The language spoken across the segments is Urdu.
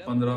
15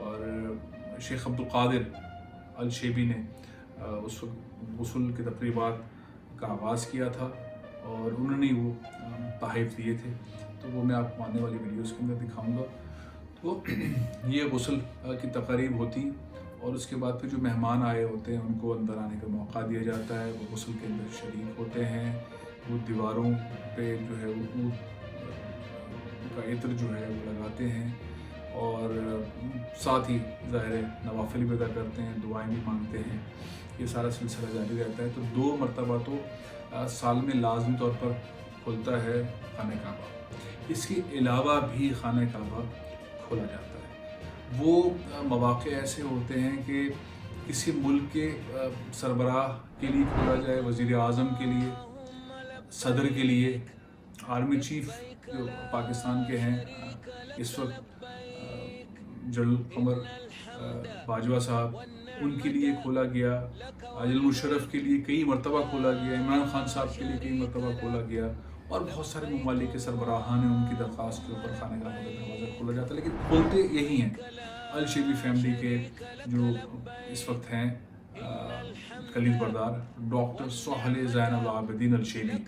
اور شیخ عبدالقادر الشیبی نے اس وقت غسل کے تقریبات کا آغاز کیا تھا اور انہوں نے وہ تحائف دیے تھے، تو وہ میں آپ کو آنے والی ویڈیوز کے اندر دکھاؤں گا۔ تو یہ غسل کی تقاریب ہوتی اور اس کے بعد پھر جو مہمان آئے ہوتے ہیں ان کو اندر آنے کا موقع دیا جاتا ہے، وہ غسل کے اندر شریک ہوتے ہیں، وہ دیواروں پہ جو ہے وہ کا عطر جو ہے وہ لگاتے ہیں اور ساتھ ہی ظاہر نوافل بھی ادا کرتے ہیں، دعائیں بھی مانگتے ہیں، یہ سارا سلسلہ جاری رہتا ہے۔ تو 2 مرتبہ تو سال میں لازمی طور پر کھلتا ہے خانہ کعبہ، اس کے علاوہ بھی خانہ کعبہ کھولا جاتا ہے۔ وہ مواقع ایسے ہوتے ہیں کہ کسی ملک کے سربراہ کے لیے کھولا جائے، وزیر اعظم کے لیے، صدر کے لیے، آرمی چیف جو پاکستان کے ہیں اس وقت جنرل قمر باجوہ صاحب، ان کے لیے کھولا گیا، عادل مشرف کے لیے کئی مرتبہ کھولا گیا، عمران خان صاحب کے لیے کئی مرتبہ کھولا گیا، اور بہت سارے ممالک کے سربراہان ہیں، ان کی درخواست کے اوپر خانہ کعبہ کا دروازہ کھولا جاتا ہے، لیکن کھولتے یہی ہیں الشیبی فیملی کے جو اس وقت ہیں کلید بردار ڈاکٹر سہیل زین العابدین الشیبی،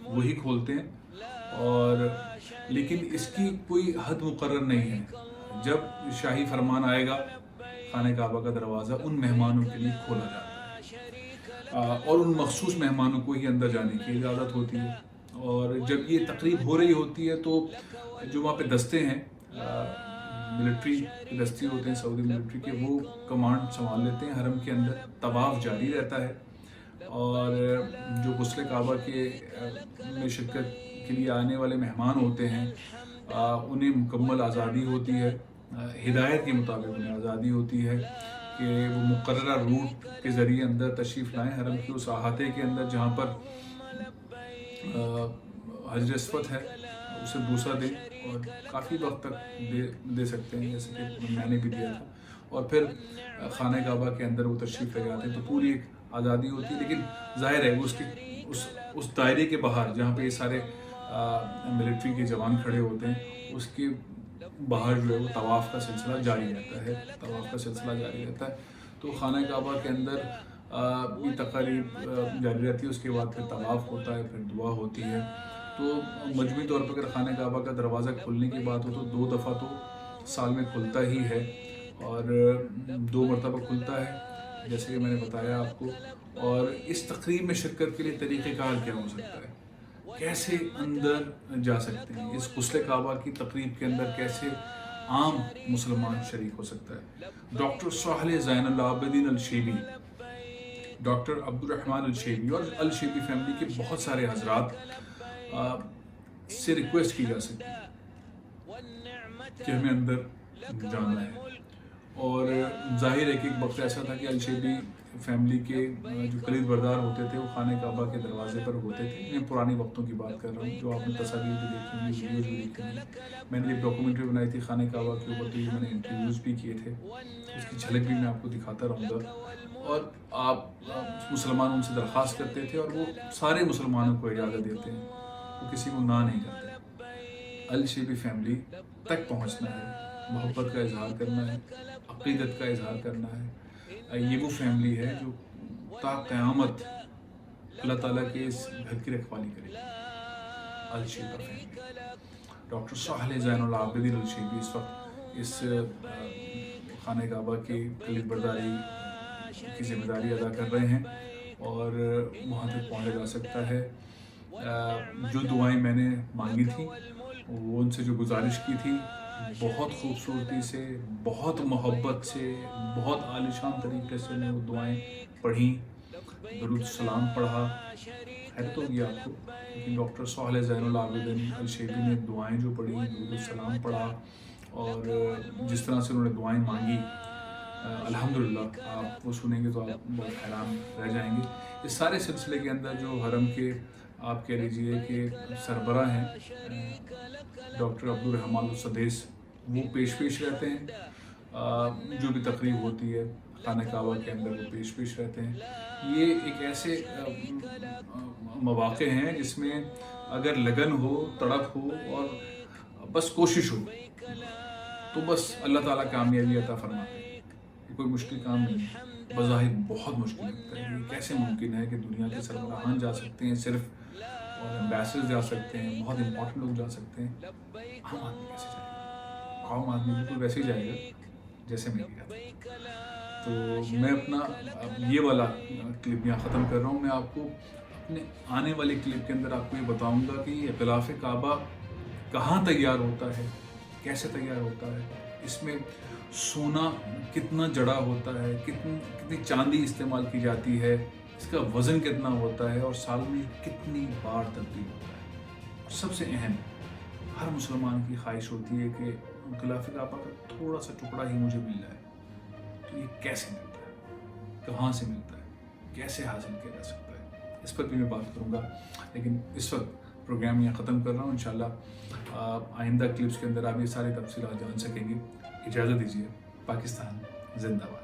وہی کھولتے ہیں۔ اور لیکن اس کی کوئی حد مقرر نہیں ہے، جب شاہی فرمان آئے گا خانہ کعبہ کا دروازہ ان مہمانوں کے لیے کھولا جاتا ہے اور ان مخصوص مہمانوں کو ہی اندر جانے کی اجازت ہوتی ہے۔ اور جب یہ تقریب ہو رہی ہوتی ہے تو جو وہاں پہ دستے ہیں، ملٹری دستے ہوتے ہیں سعودی ملٹری کے، وہ کمانڈ سنبھال لیتے ہیں، حرم کے اندر طواف جاری رہتا ہے، اور جو غسل کعبہ کے میں شرکت کے لیے آنے والے مہمان ہوتے ہیں انہیں مکمل آزادی ہوتی ہے، ہدایت کے مطابق انہیں آزادی ہوتی ہے کہ وہ مقررہ روٹ کے ذریعے اندر تشریف لائیں حرم کے اس احاطے کے اندر جہاں پر حجر اسود ہے، اسے بوسہ دیں اور کافی وقت تک دے سکتے ہیں، جیسے کہ میں نے بھی دیا تھا، اور پھر خانہ کعبہ کے اندر وہ تشریف لے جاتے ہیں، تو پوری ایک آزادی ہوتی ہے۔ لیکن ظاہر ہے اس دائرے کے باہر جہاں پہ یہ سارے ملٹری کے جوان کھڑے ہوتے ہیں، اس کے باہر جو ہے وہ طواف کا سلسلہ جاری رہتا ہے، تو خانہ کعبہ کے اندر یہ تقاریب جاری رہتی ہے، اس کے بعد پھر طواف ہوتا ہے، پھر دعا ہوتی ہے۔ تو مجموعی طور پر اگر خانہ کعبہ کا دروازہ کھلنے کی بات ہو تو 2 دفعہ تو سال میں کھلتا ہی ہے، اور 2 مرتبہ کھلتا ہے جیسے کہ میں نے بتایا آپ کو۔ اور اس تقریب میں شرکت کے لیے طریقہ کار کیا ہو سکتا ہے، کیسے اندر جا سکتے ہیں اس غسل کعبہ کی تقریب کے اندر، کیسے عام مسلمان شریک ہو سکتا ہے؟ ڈاکٹر سہیل زین العابدین الشیبی، ڈاکٹر عبد الرحمن الشیبی اور الشیبی فیملی کے بہت سارے حضرات سے ریکویسٹ کی جا سکتی ہے کہ ہمیں اندر جانا ہے، اور ظاہر ہے کہ ایک وقت ایسا تھا کہ الشیبی فیملی کے جو کلید بردار ہوتے تھے وہ خانہ کعبہ کے دروازے پر ہوتے تھے۔ میں پرانے وقتوں کی بات کر رہا ہوں، جو آپ نے تصاویر بھی دیکھی ہوں، ویڈیوز بھی دیکھی ہوں، میں نے ایک ڈاکومنٹری بنائی تھی خانہ کعبہ کے اوپر، تو یہ میں نے انٹرویوز بھی کیے تھے، اس کی جھلک بھی میں آپ کو دکھاتا رہوں گا۔ اور آپ مسلمان ان سے درخواست کرتے تھے اور وہ سارے مسلمانوں کو اجازت دیتے ہیں، وہ کسی کو نہ نہیں کرتے۔ الشیبی فیملی تک پہنچنا ہے، محبت کا اظہار کرنا ہے، عقیدت کا اظہار کرنا ہے، یہ وہ فیملی ہے جو تا قیامت اللہ تعالیٰ کے اس گھر کی رکھوالی کرے گی۔ الشیبی فیملی، ڈاکٹر سہیل زین العابدین الشیبی اس وقت اس خانہ کعبہ کی کلید برداری کی ذمہ داری ادا کر رہے ہیں، اور وہاں تک پہنچا جا سکتا ہے۔ جو دعائیں میں نے مانگی تھیں، وہ ان سے جو گزارش کی تھی، بہت خوبصورتی سے، بہت محبت سے، بہت عالیشان طریقے سے میں وہ دعائیں پڑھیں، درود السلام پڑھا۔ حیرت ہوگی آپ کو کہ ڈاکٹر سہیل زین العابدین الشیبی نے دعائیں جو پڑھی، درود السلام پڑھا، اور جس طرح سے انہوں نے دعائیں مانگی، الحمدللہ آپ وہ سنیں گے تو آپ بہت حیران رہ جائیں گے۔ اس سارے سلسلے کے اندر جو حرم کے آپ کہہ لیجئے کہ سربراہ ہیں ڈاکٹر عبد الرحمن السدیس، وہ پیش رہتے ہیں، جو بھی تقریب ہوتی ہے خانہ کعبہ کے اندر وہ پیش رہتے ہیں۔ یہ ایک ایسے مواقع ہیں جس میں اگر لگن ہو، تڑپ ہو اور بس کوشش ہو تو بس اللہ تعالیٰ کامیابی عطا فرماتے ہیں. یہ کوئی مشکل کام نہیں ہے. بظاہر بہت مشکل لگتا ہے. یہ کیسے ممکن ہے کہ دنیا کے سربراہان جا سکتے ہیں صرف, اور ایمبیسڈر جا سکتے ہیں, بہت امپورٹنٹ لوگ جا سکتے ہیں, عام آدمی کیسے جائے گا؟ عام آدمی بالکل ویسے ہی جائے گا جیسے میں گیا تھا. تو میں اپنا یہ والا کلپ یہاں ختم کر رہا ہوں. میں آپ کو اپنے آنے والے کلپ کے اندر آپ کو یہ بتاؤں گا کہ یہ غلاف کعبہ کہاں تیار ہوتا ہے, کیسے تیار ہوتا ہے, اس میں سونا کتنا جڑا ہوتا ہے, کتنی چاندی استعمال کی جاتی ہے, اس کا وزن کتنا ہوتا ہے, اور سال میں کتنی بار تبدیل ہوتا ہے. اور سب سے اہم, ہر مسلمان کی خواہش ہوتی ہے کہ غلاف کعبہ کا تھوڑا سا ٹکڑا ہی مجھے مل جائے. تو یہ کیسے ملتا ہے, کہاں سے ملتا ہے, کیسے حاصل کیا جا سکتا ہے, اس پر بھی میں بات کروں گا. لیکن اس وقت پروگرام یہاں ختم کر رہا ہوں. انشاءاللہ آئندہ کلپس کے اندر آپ یہ ساری تفصیلات جان سکیں گے. اجازت دیجیے. پاکستان زندہ باد.